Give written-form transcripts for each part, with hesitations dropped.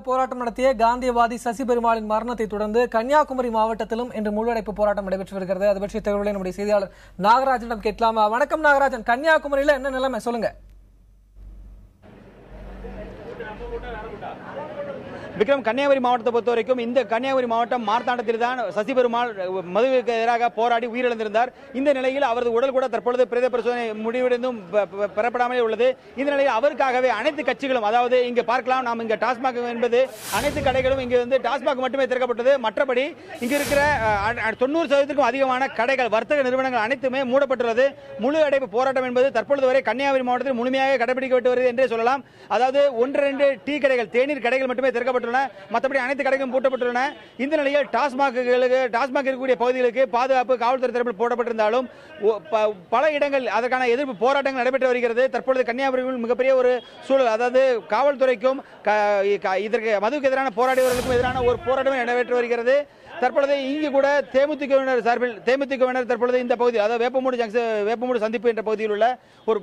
போராட்டம் நடத்திய காந்தியவாதி சசி பெருமாளின் மரணத்தை தொடர்ந்து கன்னியாகுமரி மாவட்டத்திலும் இன்று முழு அடைப்பு போராட்டம் நடைபெற்று வருகிறது. அது பற்றிய தகவல்களை நம்முடைய செய்தியாளர் நாகராஜனிடம் கேட்கலாம். வணக்கம் நாகராஜன், கன்னியாகுமரியில என்ன நிலைமை சொல்லுங்க. விக்ரம், கன்னியாகுமரி மாவட்டத்தை பொறுத்த வரைக்கும் இந்த கன்னியாகுமரி மாவட்டம் மார்த்தாண்டத்தில் தான் சசி பெருமாள் மதுவிற்கு எதிராக போராடி உயிரிழந்திருந்தார். இந்த நிலையில் அவரது உடல் கூட தற்பொழுது பிரேத பரிசோதனை முடிவடைந்தும் பெறப்படாமலே உள்ளது. இந்த நிலையில் அவருக்காகவே அனைத்து கட்சிகளும், அதாவது இங்க பார்க்கலாம், நாம் இங்க டாஸ்மாக் என்பது அனைத்து கடைகளும் இங்கு வந்து டாஸ்மாக் மட்டுமே திறக்கப்பட்டது. மற்றபடி இங்கு இருக்கிற 90% அதிகமான கடைகள், வர்த்தக நிறுவனங்கள் அனைத்துமே மூடப்பட்டுள்ளது. முழு அடைப்பு போராட்டம் என்பது தற்பொழுது வரை கன்னியாகுமரி மாவட்டத்தில் முழுமையாக கடைபிடிக்கப்பட்டு வருகிறது என்றே சொல்லலாம். அதாவது 1-2 டீ கடைகள், தேநீர் கடைகள் மட்டுமே திறக்கப்பட்டுள்ளன. மற்றபடி அனைத்து கடைகளும் பூட்டப்பட்டுள்ளன. இந்த நிலையில் டாஸ்மாக் இருக்கக்கூடிய பகுதிகளுக்கு பாதுகாப்பு காவல்துறை தரப்பில் போடப்பட்டிருந்தாலும் பல இடங்கள் அதற்கான எதிர்ப்பு போராட்டங்கள் நடைபெற்று வருகிறது. தற்பொழுது கன்னியாகுமரியில் மிகப்பெரிய ஒரு சூழல், அதாவது காவல்துறைக்கும் இதற்கு மதுவுக்கு எதிரான போராடியவர்களுக்கும் எதிரான ஒரு போராட்டமே நடைபெற்று வருகிறது. தற்பொழுது இங்கு கூட தேமுதிகவினர் சார்பில் தற்பொழுது இந்த பகுதி, அதாவது வேப்பமூடு சந்திப்பு என்ற பகுதியில் உள்ள ஒரு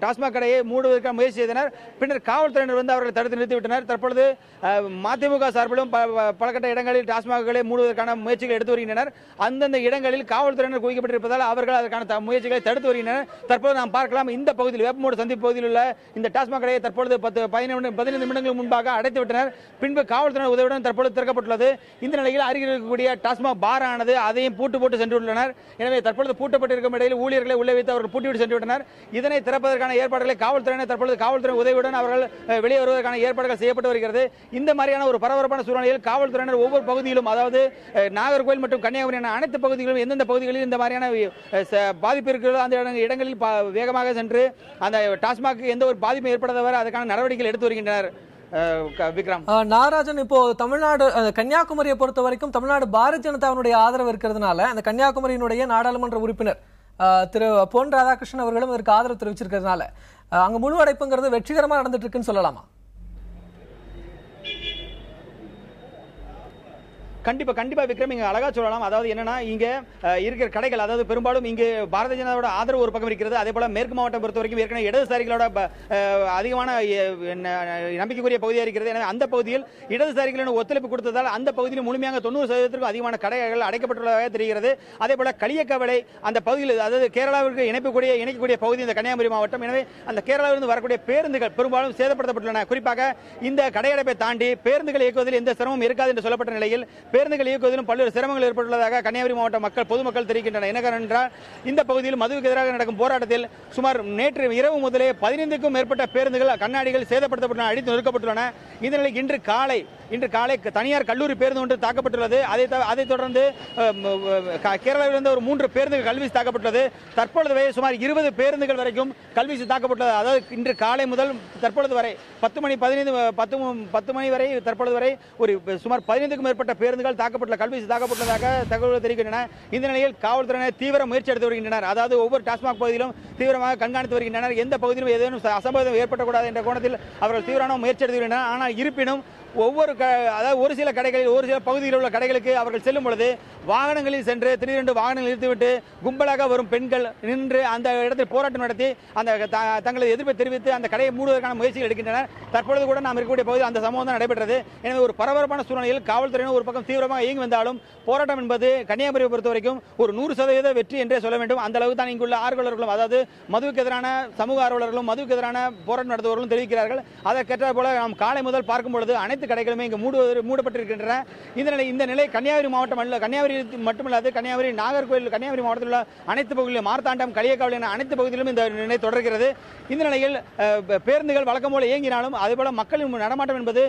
டாஸ்மாக் கடையை மூடுவதற்கான முயற்சி செய்தனர். பின்னர் காவல்துறையினர் வந்து அவர்களை தடுத்து நிறுத்திவிட்டனர். தற்பொழுது மதிமுக சார்பிலும் பலகட்ட இடங்களில் டாஸ்மாக்களை மூடுவதற்கான முயற்சிகள் எடுத்து வருகின்றனர். அந்தந்த இடங்களில் காவல்துறையினர் குவிக்கப்பட்டிருப்பதால் அவர்கள் அதற்கான முயற்சிகளை தடுத்து வருகின்றனர். தற்போது நாம் பார்க்கலாம், இந்த பகுதியில் வேப்பமூடு சந்திப்பு பகுதியில் உள்ள இந்த டாஸ்மாக் கடையை தற்பொழுது 15 நிமிடங்கள் முன்பாக அடைத்து விட்டனர். பின்பு காவல்துறை உதவியுடன் தற்பொழுது திறக்கப்பட்டுள்ளது. இந்த நிலையில் அருகில் இருக்கக்கூடிய டாஸ்மாக் பார் ஆனது அதையும் போட்டு சென்றுள்ளனர். எனவே தற்பொழுது பூட்டப்பட்டிருக்கும் இடையில் ஊழியர்களை உள்ளே வைத்து அவர்கள் பூட்டிவிட்டு சென்று விட்டனர். இதனை திறப்பதற்கான ஏற்பாடுகளை காவல்துறையினர் தற்பொழுது காவல்துறை உதவியுடன் அவர்கள் வெளியே வருவதற்கான ஏற்பாடுகள் செய்யப்பட்டு வருகிறது. இந்த மாதிரியான ஒரு பரபரப்பான சூழ்நிலையில் காவல்துறையினர் ஒவ்வொரு பகுதியிலும், அதாவது நாகர்கோவில் மற்றும் கன்னியாகுமரி அனைத்து பகுதிகளிலும் எந்தெந்த பகுதிகளில் இந்த மாதிரியான பாதிப்பு இருக்கிறதோ அந்த இடங்களில் வேகமாக சென்று அந்த டாஸ்மாக் எந்த ஒரு பாதிப்பும் ஏற்படாதவரை அதற்கான நடவடிக்கைகள் எடுத்து வருகின்றனர். நாகராஜன், இப்போ தமிழ்நாடு கன்னியாகுமரியை பொறுத்த வரைக்கும் தமிழ்நாடு பாரதிய ஜனதாவுடைய ஆதரவு இருக்கிறதுனால அந்த கன்னியாகுமரியினுடைய நாடாளுமன்ற உறுப்பினர் திரு பொன் ராதாகிருஷ்ணன் அவர்களும் இதற்கு ஆதரவு தெரிவிச்சிருக்கிறதுனால அங்க முழு அடைப்புங்கிறது வெற்றிகரமா நடந்துட்டு இருக்குன்னு சொல்லலாமா? கண்டிப்பா விக்ரம், இங்க அழகா சொல்லலாம். அதாவது என்னன்னா, இங்க இருக்கிற கடைகள், அதாவது பெரும்பாலும் இங்கு பாரதிய ஜனதாவோட ஆதரவு ஒரு பக்கம் இருக்கிறது. அதே போல மேற்கு மாவட்டம் பொறுத்த வரைக்கும் ஏற்கனவே இடதுசாரிகளோட அதிகமான நம்பிக்கைக்குரிய பகுதியாக இருக்கிறது. எனவே அந்த பகுதியில் இடதுசாரிகளின் ஒத்துழைப்பு கொடுத்ததால் அந்த பகுதியில் முழுமையாக 90% அதிகமான கடைகள் அடைக்கப்பட்டுள்ளதாக தெரிகிறது. அதே போல களியக்கவலை அந்த பகுதியில், அதாவது கேரளாவிற்கு இணைக்கக்கூடிய பகுதி இந்த கன்னியாகுமரி மாவட்டம். எனவே அந்த கேரளாவிலிருந்து வரக்கூடிய பேருந்துகள் பெரும்பாலும் சேதப்படுத்தப்பட்டுள்ளன. குறிப்பாக இந்த கடையடைப்பை தாண்டி பேருந்துகள் இயக்குவதில் எந்த சிரமம் இருக்காது என்று சொல்லப்பட்ட நிலையில் பேருந்துகள் இயக்குவதிலும் பல்வேறு சிரமங்கள் ஏற்பட்டுள்ளதாக கன்னியாகுமரி மாவட்ட பொதுமக்கள் தெரிவிக்கின்றனர். என்ன காரணம் என்றால், இந்த பகுதியில் மதுவுக்கு எதிராக நடக்கும் போராட்டத்தில் சுமார் நேற்று இரவு முதலே 15க்கும் மேற்பட்ட பேருந்துகள் கண்ணாடிகள் சேதப்படுத்தப்பட்டுள்ளன, அடித்து நொறுக்கப்பட்டுள்ளன. இந்த நிலையில் இன்று காலை தனியார் கல்லூரி பேருந்து ஒன்று தாக்கப்பட்டுள்ளது. அதைத் தொடர்ந்து கேரளாவிலிருந்து ஒரு 3 பேருந்துகள் கல்வீசி தாக்கப்பட்டுள்ளது. தற்பொழுது வரை சுமார் 20 பேருந்துகள் வரைக்கும் கல்வீசி தாக்கப்பட்டுள்ளது. அதாவது இன்று காலை முதல் தற்பொழுது வரை 10 மணி வரை தற்பொழுது வரை ஒரு சுமார் 15க்கும் மேற்பட்ட பேருந்துகள் கல்வீசி தாக்கப்பட்டதாக தகவல்கள் தெரிவிக்கின்றன. இந்த நிலையில் காவல்துறையினர் தீவிர முயற்சி எடுத்து வருகின்றனர். அதாவது ஒவ்வொரு டாஸ்மாக் பகுதியிலும் தீவிரமாக கண்காணித்து வருகின்றனர். எந்த பகுதியிலும் ஏதேனும் அசம்பாவிதம் ஏற்படக்கூடாது என்ற கோணத்தில் அவர்கள் தீவிரமான முயற்சி எடுத்து வருகின்றனர். ஆனால் இருப்பினும் அதாவது ஒரு சில கடைகளில், ஒரு சில பகுதியில் உள்ள கடைகளுக்கு அவர்கள் செல்லும் பொழுது வாகனங்களில் சென்று திடீரென்று வாகனங்கள் நிறுத்திவிட்டு கும்பலாக வரும் பெண்கள் நின்று அந்த இடத்தில் போராட்டம் நடத்தி அந்த தங்களது எதிர்ப்பை தெரிவித்து அந்த கடையை மூடுவதற்கான முயற்சிகள் எடுக்கின்றனர். தற்பொழுது கூட நாம் இருக்கக்கூடிய பகுதியில் அந்த சம்பவம் தான் நடைபெற்றது. எனவே ஒரு பரபரப்பான சூழ்நிலையில் காவல்துறையினர் ஒரு பக்கம் தீவிரமாக இயங்கி வந்தாலும் போராட்டம் என்பது கன்னியாகுமரியை பொறுத்த வரைக்கும் ஒரு 100% வெற்றி என்றே சொல்ல வேண்டும். அந்த அளவுக்கு தான் இங்குள்ள ஆர்வலர்களும், அதாவது மதுவுக்கு எதிரான சமூக ஆர்வலர்களும் மதுவுக்கு எதிரான போராட்டம் நடத்துவர்களும் தெரிவிக்கிறார்கள். அதற்கேற்ற போல நாம் காலை முதல் பார்க்கும் பொழுது அனைத்து கடைகளுமே இங்கு மூடப்பட்டிருக்கின்றன. இந்த நிலை கன்னியாகுமரி மாவட்டம் அல்ல, கன்னியாகுமரி மட்டுமல்லாது கன்னியாகுமரி, நாகர்கோவில், கன்னியாகுமரி மாவட்டத்தில் உள்ள அனைத்து பகுதிகளிலும், மார்த்தாண்டம், களியக்காவல் என அனைத்து பகுதியிலும் இந்த நிலை தொடர்கிறது. இந்த நிலையில் பேருந்துகள் வழக்கம் போல இயங்கினாலும் அதேபோல மக்களின் நடமாட்டம் என்பது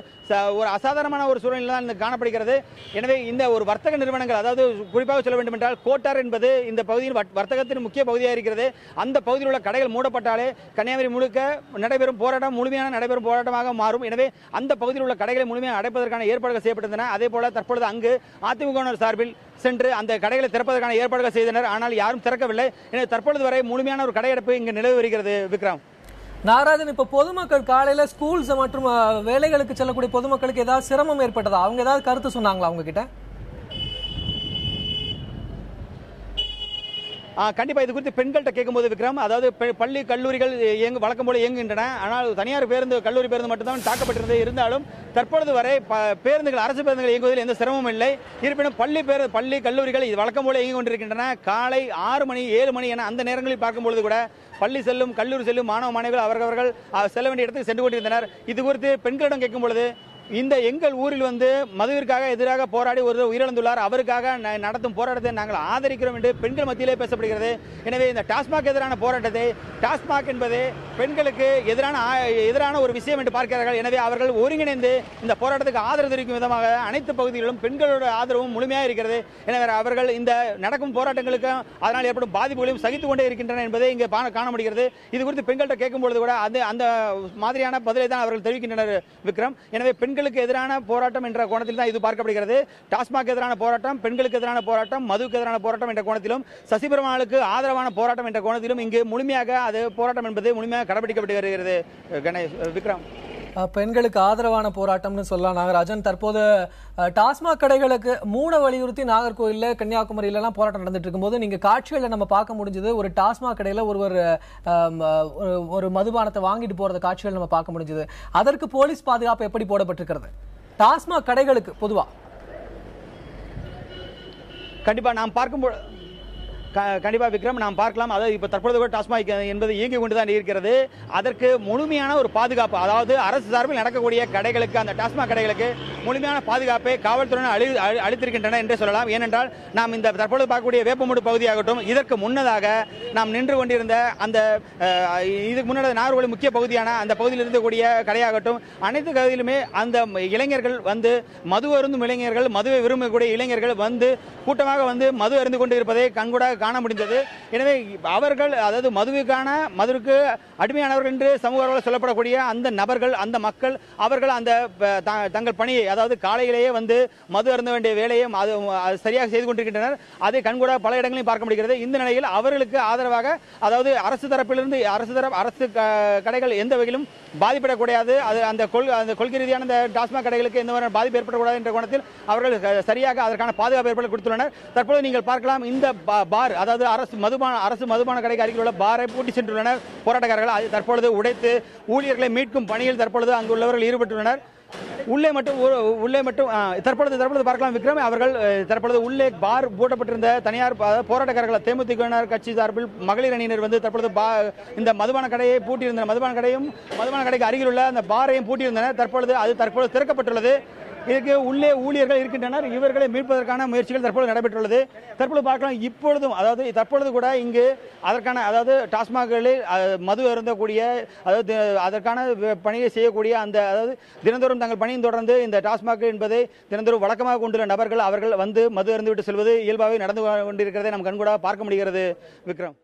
ஒரு அசாதாரணமான ஒரு சூழ்நிலை தான் காணப்படுகிறது. எனவே இந்த ஒரு வர்த்தக நிறுவனங்கள், அதாவது குறிப்பாக சொல்ல வேண்டும் என்றால் கோட்டார் என்பது இந்த பகுதியில் வர்த்தகத்தின் முக்கிய பகுதியாக இருக்கிறது. அந்த பகுதியில் உள்ள கடைகள் மூடப்பட்டாலே கன்னியாகுமரி முழுக்க நடைபெறும் போராட்டம் முழுமையான நடைபெறும் போராட்டமாக மாறும். எனவே அந்த பகுதியில் உள்ள கடைகளை முழுமையாக அடைப்பதற்கான ஏற்பாடுகள் செய்யப்பட்டிருந்தன. அதே போல தற்பொழுது அங்கு அதிமுகவினர் சார்பில் சென்று அந்த கடைகளை திறப்பதற்கான ஏற்பாடுகள் செய்தனர். ஆனால் யாரும் திறக்கவில்லை. எனவே தற்பொழுது வரை முழுமையான ஒரு கடையடைப்பு இங்கு நிலவி வருகிறது. விக்ரம், நாகராஜன், இப்ப பொதுமக்கள் காலையில ஸ்கூல்ஸ் மற்றும் வேலைகளுக்கு செல்லக்கூடிய பொதுமக்களுக்கு ஏதாவது சிரமம் ஏற்பட்டதா? அவங்க ஏதாவது கருத்து சொன்னாங்களா அவங்க கிட்ட? கண்டிப்பா இது குறித்து பெண்கள்கிட்ட கேட்கும்போது விக்ரம், அதாவது பள்ளி கல்லூரிகள் வழக்கம் போல இயங்குகின்றன. ஆனால் தனியார் பேருந்து, கல்லூரி பேருந்து மட்டும்தான் தாக்கப்பட்டிருந்தது. இருந்தாலும் தற்பொழுது வரை பேருந்துகள், அரசு பேருந்துகள் இயங்குவதில் எந்த சிரமமும் இல்லை. இருப்பினும் பள்ளி கல்லூரிகள் இது வழக்கம் போல இயங்கிக் கொண்டிருக்கின்றன. காலை 6 மணி 7 மணி என அந்த நேரங்களில் பார்க்கும்பொழுது கூட பள்ளி செல்லும், கல்லூரி செல்லும் மாணவ மாணவிகள் அவர்கள் செல்ல வேண்டிய இடத்துக்கு சென்று கொண்டிருந்தனர். இது குறித்து பெண்களிடம் கேட்கும் பொழுது, இந்த எங்கள் ஊரில் மதுவிற்காக எதிராக போராடி ஒருவர் உயிரிழந்துள்ளார், அவருக்காக நடத்தும் போராட்டத்தை நாங்கள் ஆதரிக்கிறோம் என்று பெண்கள் மத்தியிலே பேசப்படுகிறது. எனவே இந்த டாஸ்மாக் எதிரான போராட்டத்தை, டாஸ்மாக் என்பது பெண்களுக்கு எதிரான ஒரு விஷயம் என்று பார்க்கிறார்கள். எனவே அவர்கள் ஒருங்கிணைந்து இந்த போராட்டத்துக்கு ஆதரவு தெரிவிக்கும் விதமாக அனைத்து பகுதிகளிலும் பெண்களோட ஆதரவும் முழுமையாக இருக்கிறது. எனவே அவர்கள் இந்த நடக்கும் போராட்டங்களுக்கு அதனால் ஏற்படும் பாதிப்புகளையும் சகித்துக் கொண்டே இருக்கின்றன என்பதை இங்கே காண முடிகிறது. இது குறித்து பெண்கள்கிட்ட கேட்கும்பொழுது கூட அந்த மாதிரியான பதிலை தான் அவர்கள் தெரிவிக்கின்றனர் விக்ரம். எனவே பெண்களுக்கு எதிரான போராட்டம் என்ற கோணத்தில் தான் இது பார்க்கப்படுகிறது. டாஸ்மாக் எதிரான போராட்டம், பெண்களுக்கு எதிரான போராட்டம், மதுவுக்கு எதிரான போராட்டம் என்ற கோணத்திலும், சசிபெருமாளுக்கு ஆதரவான போராட்டம் என்ற கோணத்திலும் இங்கு முழுமையாக அது போராட்டம் என்பது முழுமையாக கடைபிடிக்கப்பட்டு வருகிறது. விக்ரம், பெண்களுக்கு ஆதரவான போராட்டம்னு சொல்லலாம் நாகராஜன். தற்போது டாஸ்மாக் கடைகளுக்கு மூட வலியுறுத்தி நாகர்கோயில்ல, கன்னியாகுமரியில எல்லாம் போராட்டம் நடந்துட்டு இருக்கும்போது நீங்க காட்சிகளை நம்ம பார்க்க முடிஞ்சது. ஒரு டாஸ்மாக் கடையில ஒரு மதுபானத்தை வாங்கிட்டு போறத காட்சிகள் நம்ம பார்க்க முடிஞ்சது. அதற்கு போலீஸ் பாதுகாப்பு எப்படி போடப்பட்டிருக்கிறது டாஸ்மாக் கடைகளுக்கு பொதுவா? கண்டிப்பா நாம் பார்க்கும்போது கண்டிப்பா விக்ரம் நாம் பார்க்கலாம். அதாவது இப்ப தற்போது கூட டாஸ்மாக் என்பது இயங்கிக் கொண்டுதான் இருக்கிறது. அதற்கு முழுமையான ஒரு பாதுகாப்பு, அதாவது அரசு சார்பில் நடக்கக்கூடிய கடைகளுக்கு, அந்த டாஸ்மாக் கடைகளுக்கு முழுமையான பாதுகாப்பை காவல்துறையினர் அளித்திருக்கின்றன என்றே சொல்லலாம். ஏனென்றால் நாம் இந்த தற்போது பார்க்கக்கூடிய வேப்பமூடு பகுதியாகட்டும், இதற்கு முன்னதாக நாம் நின்று கொண்டிருந்த அந்த இதுக்கு முன்னதாக நாகர்கோவில் முக்கிய பகுதியான அந்த பகுதியில் இருக்கக்கூடிய கடையாகட்டும், அனைத்து பகுதியிலுமே அந்த இளைஞர்கள் மது அருந்தும் இளைஞர்கள், மதுவை விரும்பக்கூடிய இளைஞர்கள் கூட்டமாக மது அருந்து கொண்டு இருப்பதை கண்கூட காண முடிந்தது. எனவே அவர்கள், அதாவது மதுவுக்கு அடிமையானவர்கள் என்று சமூக சொல்லப்படக்கூடிய அந்த நபர்கள், அந்த மக்கள், அவர்கள் அந்த தங்கள் பணியை, அதாவது காலையிலேயே மது அருந்த வேண்டிய வேலையை சரியாக செய்து கொண்டிருக்கின்றனர். அதை கண்கூட பல இடங்களிலும் பார்க்க முடிகிறது. இந்த நிலையில் அவர்களுக்கு ஆதரவாக, அதாவது அரசு தரப்பிலிருந்து அரசு கடைகள் எந்த வகையிலும் பாதிப்பிடக்கூடாது, அது அந்த கொள்கை ரீதியான இந்த டாஸ்மாக் கடைகளுக்கு எந்த மாதிரி பாதிப்பு ஏற்படக்கூடாது என்ற கோணத்தில் அவர்கள் சரியாக அதற்கான பாதுகாப்பு ஏற்பாடு கொடுத்துள்ளனர். தற்போது நீங்கள் பார்க்கலாம், இந்த பார், அதாவது அரசு மதுபான கடைக்கு அருகில் உள்ள பாரை பூட்டி சென்றுள்ளனர் போராட்டக்காரர்கள். அதை தற்பொழுது உடைத்து ஊழியர்களை மீட்கும் பணியில் தற்பொழுது அங்குள்ளவர்கள் ஈடுபட்டுள்ளனர். உள்ளே மட்டும் தற்பொழுது பார்க்கலாம் விக்ரம், அவர்கள் தற்பொழுது உள்ளே பார் பூட்டப்பட்டிருந்த தனியார் போராட்டக்காரர்கள், தேமுதிக கட்சி சார்பில் மகளிர் அணியினர் தற்பொழுது இந்த மதுபான கடையை பூட்டியிருந்தனர். மதுபான கடைக்கு அருகில் உள்ள அந்த பாரையும் பூட்டியிருந்தனர். தற்பொழுது திறக்கப்பட்டுள்ளது. இதற்கு உள்ளே ஊழியர்கள் இருக்கின்றனர். இவர்களை மீட்பதற்கான முயற்சிகள் தற்போது நடைபெற்றுள்ளது. தற்போது பார்க்கலாம், தற்பொழுது கூட இங்கு அதற்கான, அதாவது டாஸ்மாகளில் மது அருந்தக்கூடிய, அதாவது அதற்கான பணியை செய்யக்கூடிய அந்த, அதாவது தினந்தோறும் தங்கள் பணியும் தொடர்ந்து இந்த டாஸ்மாக் என்பதை தினந்தோறும் வழக்கமாக கொண்டுள்ள நபர்கள், அவர்கள் மது அருந்துவிட்டு செல்வது இயல்பாகவே நடந்து கொண்டிருக்கிறதை நாம் கண்கூட பார்க்க முடிகிறது விக்ரம்.